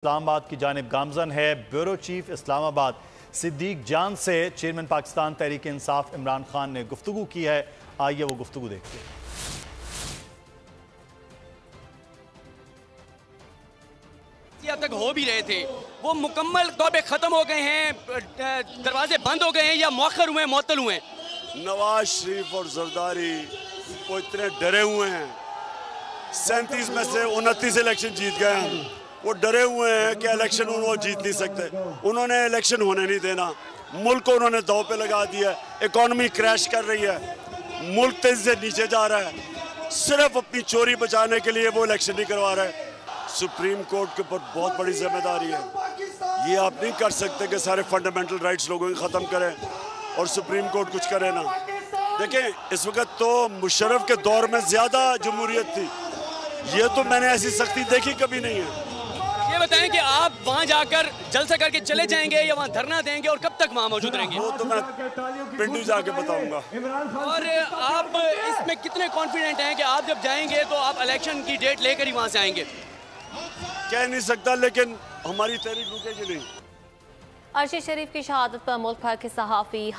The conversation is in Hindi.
इस्लामाबाद की जानिब गामजन है। ब्यूरो चीफ इस्लामाबाद सिद्दीक जान से चेयरमैन पाकिस्तान तहरीक इंसाफ इमरान खान ने गुफ्तगू की है। आइए वो गुफ्तगू देखते हैं। तक हो भी रहे थे वो मुकम्मल तौर पे खत्म हो गए हैं, दरवाजे बंद हो गए हैं या मौखर हुए, मुअत्तल हुए हैं। नवाज शरीफ और जरदारी वो इतने डरे हुए हैं, 37 में से 29 इलेक्शन जीत गए हैं। वो डरे हुए हैं कि इलेक्शन वो जीत नहीं सकते। उन्होंने इलेक्शन होने नहीं देना, मुल्क को उन्होंने दांव पे लगा दिया। इकॉनमी क्रैश कर रही है, मुल्क तेजी से नीचे जा रहा है। सिर्फ अपनी चोरी बचाने के लिए वो इलेक्शन नहीं करवा रहे। सुप्रीम कोर्ट के ऊपर बहुत बड़ी जिम्मेदारी है। ये आप नहीं कर सकते कि सारे फंडामेंटल राइट्स लोगों के ख़त्म करें और सुप्रीम कोर्ट कुछ करे ना। देखें, इस वक्त तो मुशर्रफ के दौर में ज़्यादा जमहूरियत थी। ये तो मैंने ऐसी सख्ती देखी कभी नहीं है। ये बताएं कि आप वहाँ जाकर जलसा करके चले जाएंगे या वहाँ धरना देंगे और कब तक वहाँ मौजूद रहेंगे? वो तो मैं पिंडू जाके बताऊंगा। और आप इसमें कितने कॉन्फिडेंट हैं कि आप जब जाएंगे तो आप इलेक्शन की डेट लेकर ही वहाँ से आएंगे? कह नहीं सकता, लेकिन हमारी तहरीक रुकेगी नहीं। अरशद शरीफ की शहादत पर मुल्क भर के सहाफ़ी